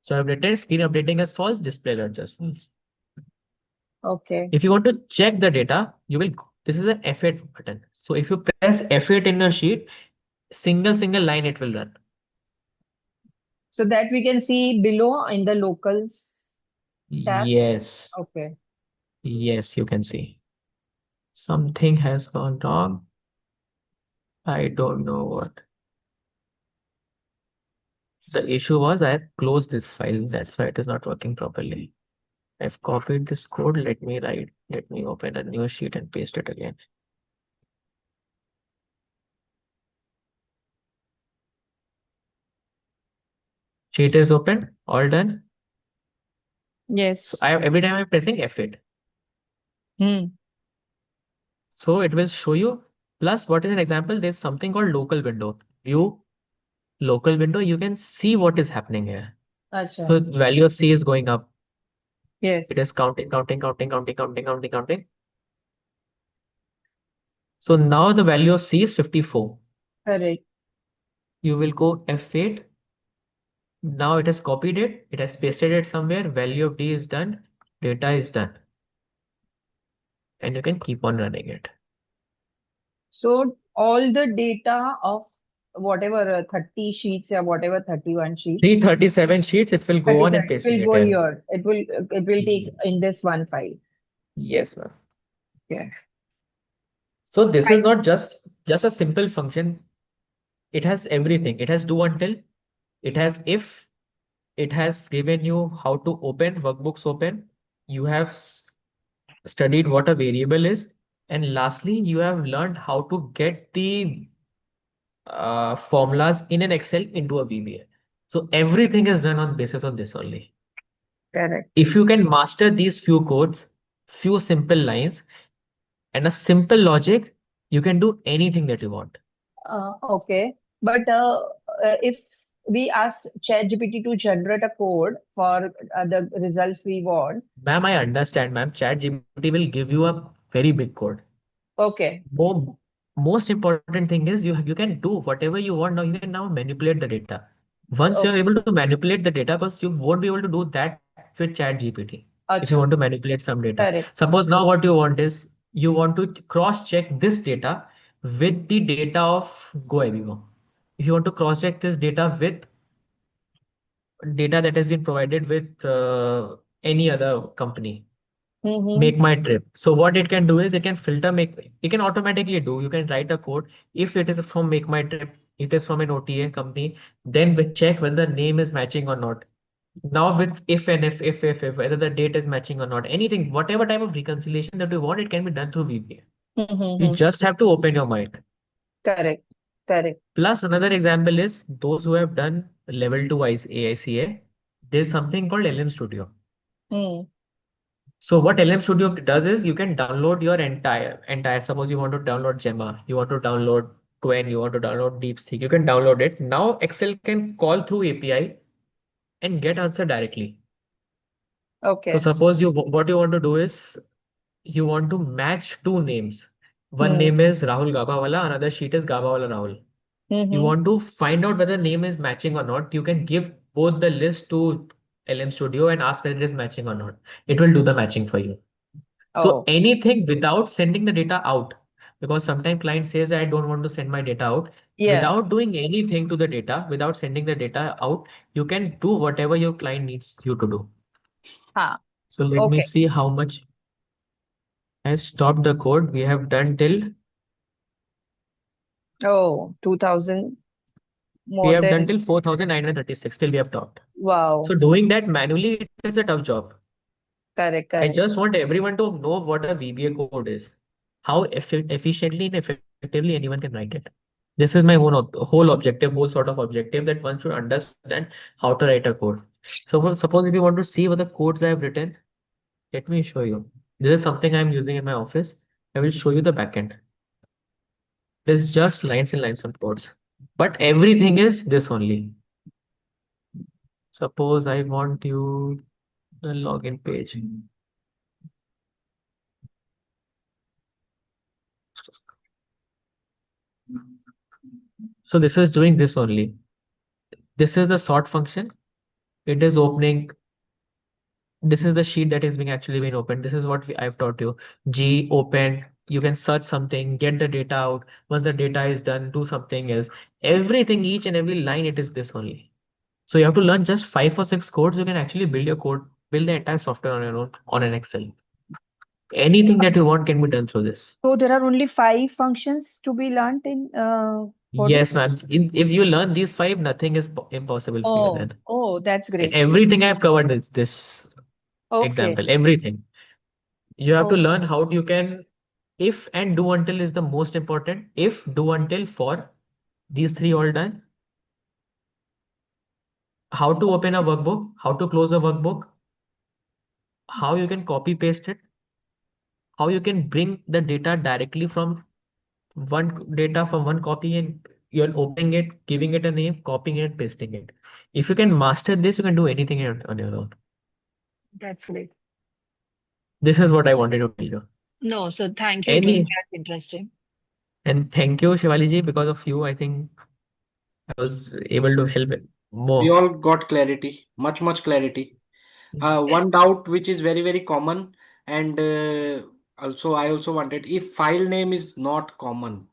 So I've written screen updating as false, display alert just false. Okay. If you want to check the data, you will, this is an F8 button. So if you press F8 in your sheet, single line it will run. So that we can see below in the locals tab. Yes, Okay. yes, you can see. Something has gone wrong. I don't know what. The issue was I have closed this file. That's why it is not working properly. I've copied this code. Let me open a new sheet and paste it again. Sheet is open, all done. So Yes. every time I'm pressing F8. Hmm. So it will show you. Plus, what is an example? There's something called local window. View local window. You can see what is happening here. Acha. So the value of C is going up. It Yes. is counting, counting, counting, counting, counting, counting, counting. So now the value of C is 54. Correct. You will go F8. Now it has copied it. It has pasted it somewhere. Value of D is done. Data is done. And you can keep on running it. So all the data of whatever 30 sheets or whatever 31 sheets, 337 sheets, it will go on 37, and it pasting will it go in. here. It will take in this one file. Yes, ma'am. Yeah. So this is Right. not just a simple function. It has everything. It has do until, it has if, it has given you how to open workbooks open. You have studied what a variable is. And lastly, you have learned how to get the formulas in an Excel into a VBA. So everything is done on basis of this only. Correct. If you can master these few codes, few simple lines, and a simple logic, you can do anything that you want. Okay. But if we ask ChatGPT to generate a code for the results we want, Ma'am, I understand, ma'am. ChatGPT will give you a very big code. okay. Most important thing is you can do whatever you want now. You can now manipulate the data. Once you're Okay. able to manipulate the data, because you won't be able to do that with ChatGPT if you want Acha. to manipulate some data. Correct. Suppose now what you want is you want to cross-check this data with the data of GoEvigo. If you want to cross-check this data with data that has been provided with any other company, Mm-hmm. make my trip. So what it can do is it can filter, make it can automatically do. You can write a code. If it is from make my trip, it is from an OTA company, then we check whether the name is matching or not. Now with if and if whether the date is matching or not, anything, whatever type of reconciliation that you want, it can be done through VBA. You Mm-hmm. just have to open your mind. Correct. Correct. Plus another example is those who have done level 2 AICA, there's something called LM Studio. Hmm. So what LM Studio does is you can download your entire. Suppose you want to download Gemma, you want to download Quen, you want to download DeepSeek, you can download it. Now Excel can call through API and get answer directly. So Okay. suppose what you want to do is you want to match two names. One Hmm. name is Rahul Gabawala, another sheet is Gabawala Rahul. You Mm-hmm. want to find out whether name is matching or not. You can give both the list to LM Studio and ask whether it is matching or not. It will do the matching for you. So Oh, anything without sending the data out, because sometimes client says I don't want to send my data out. yeah. Without doing anything to the data, without sending the data out, you can do whatever your client needs you to do. Huh. So let me Okay. see how much I've stopped the code. We have done till Oh, 2000 we more have done than, till 4,936 till we have talked. wow. So doing that manually it is a tough job. Correct. I Correct. just want everyone to know what a VBA code is, how efficiently and effectively anyone can write it. This is my whole objective, whole sort of objective that one should understand how to write a code. So suppose if you want to see what the codes I have written, let me show you. This is something I'm using in my office. I will show you the backend. There's just lines and lines of codes, but everything is this only. Suppose I want you the login page. So this is doing this only. This is the sort function. It is opening. This is the sheet that is being actually been opened. This is what I've taught you. G open. You can search something, get the data out. Once the data is done, do something else. Everything, each and every line, it is this only. So you have to learn just 5 or 6 codes. You can actually build your code, build the entire software on your own on an Excel. Anything that you want can be done through this. So there are only 5 functions to be learned in for this. Yes, ma'am. If you learn these five, nothing is impossible for you Oh, then. oh, that's In great. everything I've covered this Okay. example, everything. You have to Oh, learn how you can, if and do until is the most important. If, do until, for, these three all done. How to open a workbook, how to close a workbook, how you can copy paste it, how you can bring the data directly from one copy and you're opening it, giving it a name, copying it, pasting it. If you can master this, you can do anything on your own. that's great. This is what I wanted to tell you. No, so thank you. It was Any just interesting. and thank you, Shivali ji, because of you, I think I was able to help it We more. all got clarity, much clarity. One doubt which is very common, and also I also wanted, if file name is not common,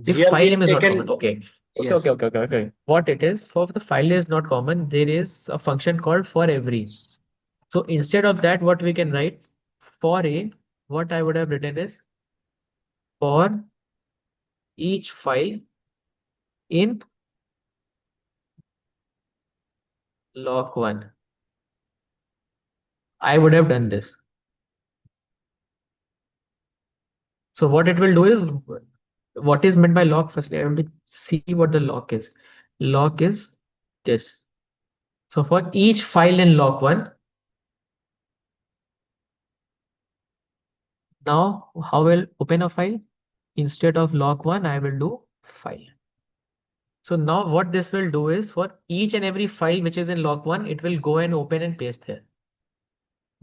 If here we file name have is not common, taken, okay. yes. Okay. What it is, for the file is not common, there is a function called for every. So instead of that, what we can write, for a, what I would have written is, for each file in log 1. I would have done this. So what it will do is, what is meant by log? Firstly, I want to see what the log is. Log is this. So for each file in log 1, now how will open a file? Instead of log 1, I will do file. So now what this will do is, for each and every file which is in log 1, it will go and open and paste here.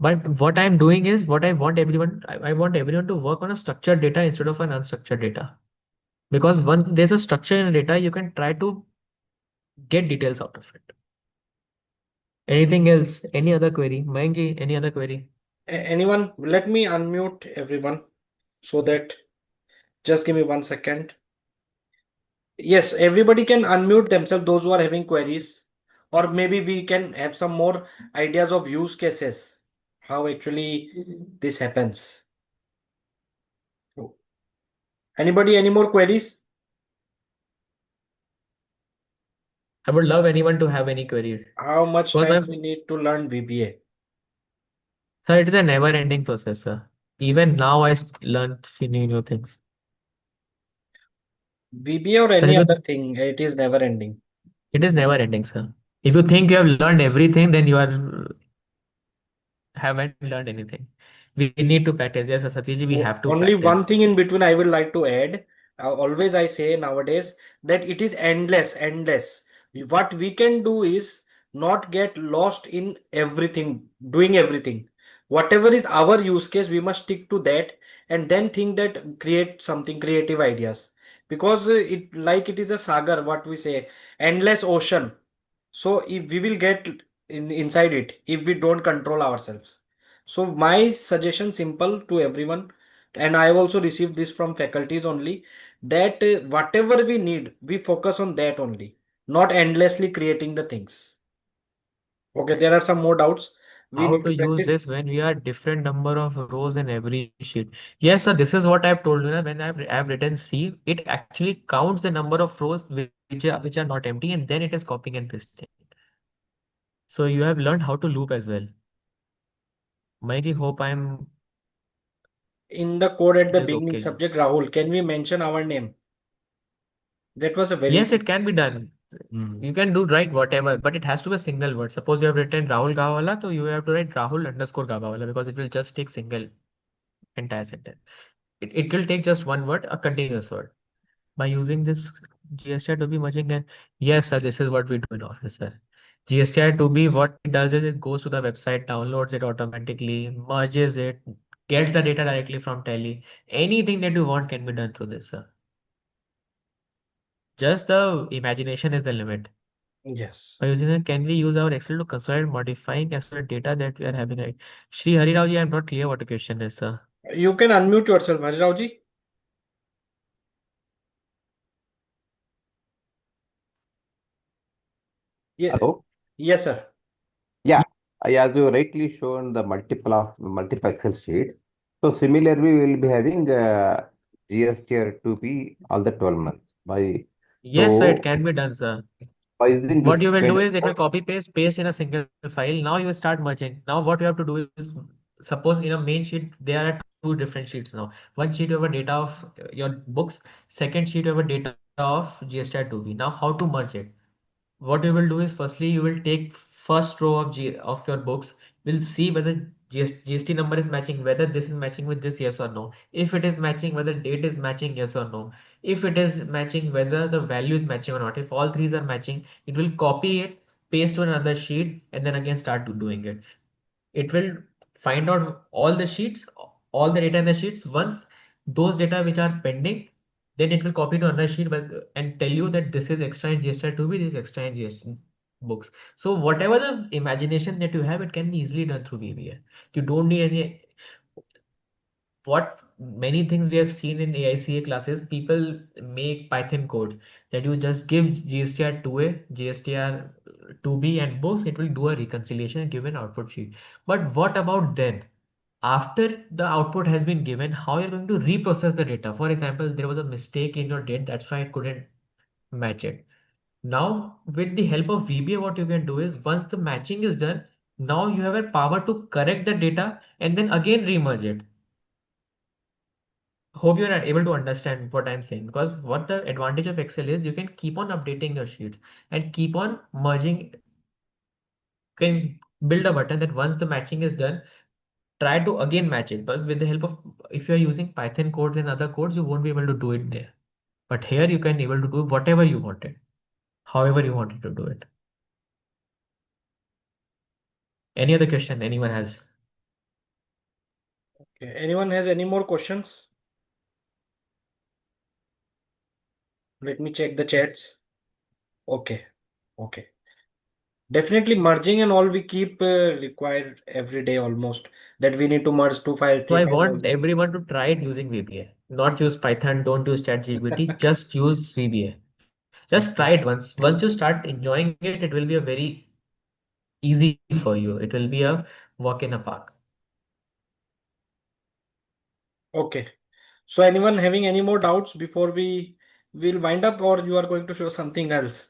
But what I'm doing is, what I want everyone to work on a structured data instead of an unstructured data. Because once there's a structure in data, you can try to get details out of it. Anything else? Any other query? Mayank ji, any other query? Anyone, let me unmute everyone so that, just give me 1 second. Yes, everybody can unmute themselves, those who are having queries, or maybe we can have some more ideas of use cases, how actually this happens. Anybody, any more queries? I would love anyone to have any query. How much Because time we need to learn VBA? sir, it is a never-ending process, sir. Even now, learn new things. VBA or Sir, any other thing, it is never ending. it is never-ending, sir. If you think you have learned everything, then you haven't learned anything. We need to practice. Yes, Satish ji, we have to Only one practice. thing in between I would like to add. Always I say nowadays that it is endless. What we can do is not get lost in everything, doing everything. Whatever is our use case, we must stick to that and then think that create something creative ideas. Because it is a sagar, what we say, endless ocean. So if we will get inside it if we don't control ourselves. So my suggestion simple to everyone, and I have also received this from faculties only, that whatever we need, we focus on that only, not endlessly creating the things. Okay, there are some more doubts. We How need to to use practice. this when we are different number of rows in every sheet. Yes, sir, this is what I've told you. When I've written C, it actually counts the number of rows which are not empty, and then it is copying and pasting. So you have learned how to loop as well. Mikey, hope In the code at it the is beginning, okay. subject Rahul, can we mention our name? That was a very Yes, it can be done. Hmm. You can do write whatever, but it has to be a single word. Suppose you have written Rahul Gawala, so you have to write Rahul underscore Gawala because it will just take single entire sentence. It will take just one word, a continuous word. By using this GSTR to be merging, and yes, sir, this is what we do in Office, sir. GSTR to be, what it does is it goes to the website, downloads it automatically, merges it, gets the data directly from Tally. Anything that you want can be done through this, sir. Just the imagination is the limit. Yes. By using it, can we use our Excel to consolidate modifying as per the data that we are having, right? Shri Harirao I'm not clear what the question is, sir. You can unmute yourself, Harirao. Yeah. Hello. Yes, sir. Yeah. as you rightly shown the multiple Excel sheets. So similarly, we will be having GSTR to be all the 12 months. Yes, sir, it So can be done, sir. by using What this you will kind do of is it will copy paste in a single file. Now you start merging. Now what you have to do is, suppose in a main sheet there are two different sheets now. One sheet you have a data of your books. Second sheet you have a data of GSTR 2B. Now how to merge it? What you will do is, firstly you will take first row of your books. We'll see whether GST number is matching, whether this is matching with this, yes or no. If it is matching, whether date is matching, yes or no. If it is matching, whether the value is matching or not. If all threes are matching, it will copy it, paste to another sheet, and then again start doing it. It will find out all the sheets, all the data in the sheets. Once those data which are pending, then it will copy to another sheet and tell you that this is extra in GSTR 2B, this is extra in GST books. So whatever the imagination that you have, it can be easily done through VBA. You don't need any, what many things we have seen in AICA classes, people make Python codes that you just give GSTR 2A, GSTR 2B and books, it will do a reconciliation and give an output sheet. But what about then? After the output has been given, how you're going to reprocess the data? For example, there was a mistake in your date, that's why it couldn't match it. Now, with the help of VBA, what you can do is, once the matching is done, now you have a power to correct the data and then again remerge it. Hope you are able to understand what I'm saying, because what the advantage of Excel is, you can keep on updating your sheets and keep on merging. You can build a button that once the matching is done, try to again match it. But with the help of, if you are using Python codes and other codes, you won't be able to do it there. But here you can able to do whatever you wanted, however you wanted to do it. Any other question anyone has? Okay. Anyone has any more questions? Let me check the chats. Okay. Okay. Definitely merging and all we keep required every day almost, that we need to merge two files, So three I files. want everyone to try it using VBA. Not use Python, don't use ChatGPT, just use VBA. Just try Okay. it once. Once you start enjoying it, it will be a very easy for you. It will be a walk in a park. Okay. So anyone having any more doubts before we will wind up, or you are going to show something else?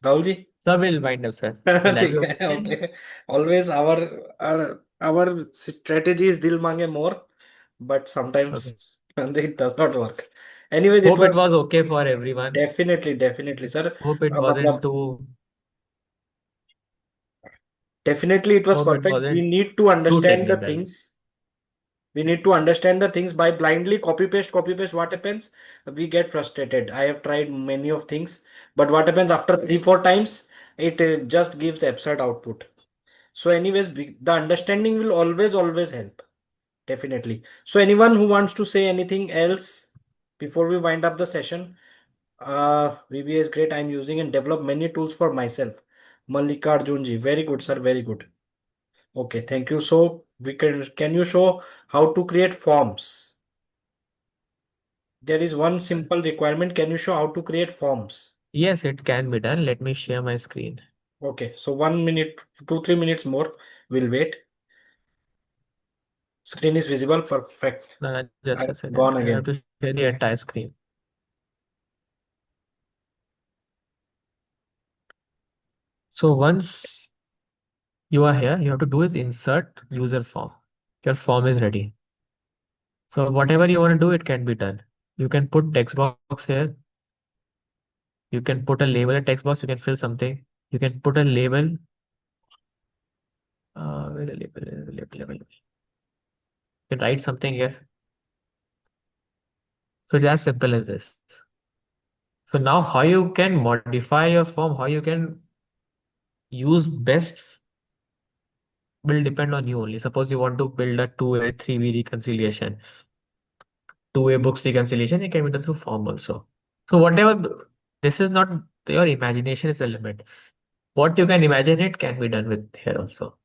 Rahulji? So we'll wind up, sir. Will that be ठीक है, okay? okay. Always our strategy is dil mange more, but sometimes Okay. it does not work. Anyways, it Hope it was was okay for everyone. definitely, sir. Hope it wasn't मतलब too, definitely it was hope it perfect. We wasn't need to too understand the technical. things. We need to understand the things. By blindly copy paste, what happens? We get frustrated. I have tried many of things, but what happens after three, four times? It just gives absurd output. So, anyways, the understanding will always help. Definitely. So, anyone who wants to say anything else before we wind up the session? VBA is great. I'm using and develop many tools for myself. Mallikarjunji, very good, sir. Very good. Okay, thank you. So, we can you show how to create forms? There is one simple requirement. Can you show how to create forms? Yes, it can be done. Let me share my screen. Okay, so 1 minute, 2, 3 minutes more. We'll wait. Screen is visible. Perfect. No, no, just a I've second. gone I have again. to share the entire screen. So once you are here, you have to do is insert user form. Your form is ready. So whatever you want to do, it can be done. You can put text box here. You can put a label in text box. You can fill something. You can put a label. Where's the label? Label. You can write something here. So it's as simple as this. So now how you can modify your form, how you can use best will depend on you only. Suppose you want to build a 2A, 3B reconciliation, 2A books reconciliation, it can be done through form also. So whatever, this is not, your imagination is the limit. What you can imagine, it can be done with here also.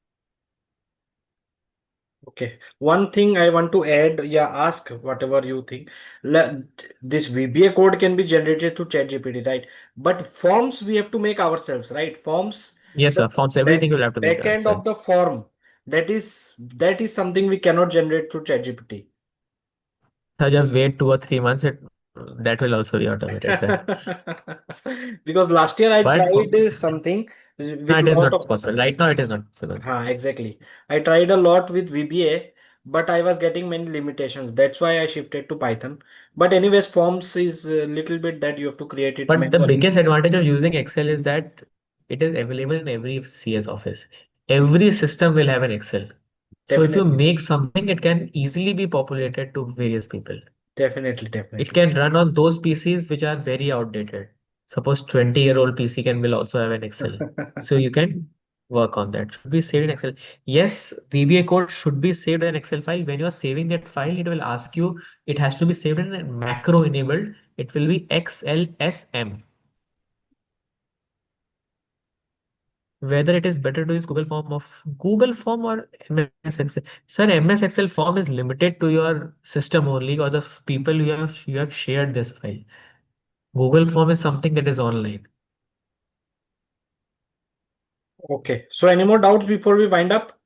Okay. One thing I want to add, yeah, ask whatever you think. This VBA code can be generated through ChatGPT, right? But forms we have to make ourselves, right? Forms Yes, The sir. Forms, back everything will have to be back done, end sir. of the form, that is something we cannot generate through ChatGPT. So just wait 2 or 3 months, that will also be automated, sir. Because last year I But tried something no, with it is lot not of possible. Right now, it is not possible. exactly. I tried a lot with VBA, but I was getting many limitations. That's why I shifted to Python. But anyways, forms is a little bit that you have to create it But the manually. biggest advantage of using Excel is that it is available in every CS office. Every system will have an Excel. So if you Definitely, make something, it can easily be populated to various people. definitely, It definitely. can run on those PCs which are very outdated. Suppose 20-year-old PC can will also have an Excel. So you can work on that. Should be saved in Excel. Yes, VBA code should be saved in an Excel file. When you are saving that file, it will ask you, it has to be saved in a macro enabled. It will be XLSM. Whether it is better to use Google Form or MS Excel. Sir, MS Excel form is limited to your system only or the people you have shared this file. Google Form is something that is online. Okay. So any more doubts before we wind up?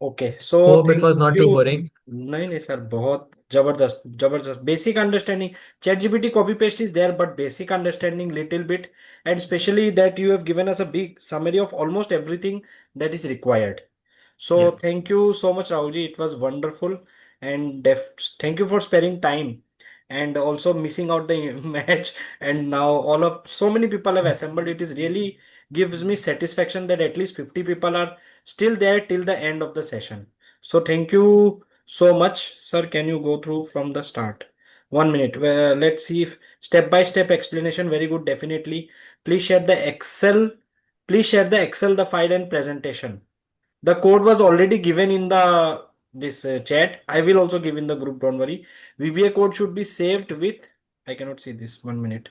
Okay so Hope it thank was not you. too boring. नहीं नहीं sir, बहुत जबरदस्त जबरदस्त basic understanding. ChatGPT copy paste is there but basic understanding little bit, and specially that you have given us a big summary of almost everything that is required. So Yes. thank you so much, Rahulji. It was wonderful, and thank you for sparing time and also missing out the match. And now all of so many people have assembled. It is really gives me satisfaction that at least 50 people are still there till the end of the session. So thank you so much, sir. Can you go through from the start? 1 minute. Well, let's see if step by step explanation. Very good, definitely. Please share the Excel. Please share the Excel, the file and presentation. The code was already given in the this chat. I will also give in the group. Don't worry. VBA code should be saved with. I cannot see this. 1 minute.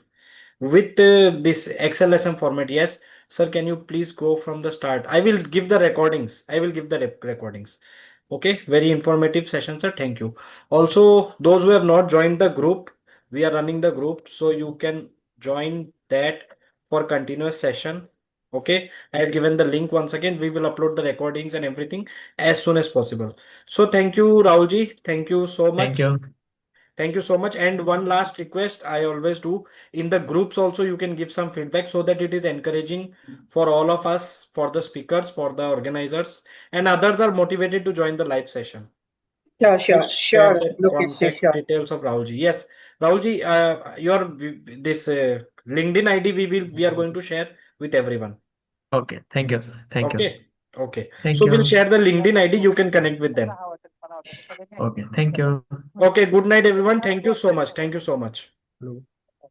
With this XLSM format. Yes, sir. Can you please go from the start? I will give the recordings. I will give the recordings. Okay. Very informative session, sir. Thank you. Also, those who have not joined the group, we are running the group, so you can join that for continuous session. Okay, I have given the link once again. We will upload the recordings and everything as soon as possible. So thank you, Rahulji. Thank you so Thank much. you. Thank you so much. And one last request I always do in the groups also, you can give some feedback so that it is encouraging for all of us, for the speakers, for the organizers, and others are motivated to join the live session. Sure, Please sure, share sure, the Lokesh, contact sure. details of Rahulji. Yes, Rahulji, your this LinkedIn ID we are going to share with everyone. Okay. Thank you, sir. Thank you. Okay. Okay. Thank So we'll you. share the LinkedIn ID. You can connect with them. Okay. Thank you. Okay. Good night, everyone. Thank you so much. Thank you so much. Hello.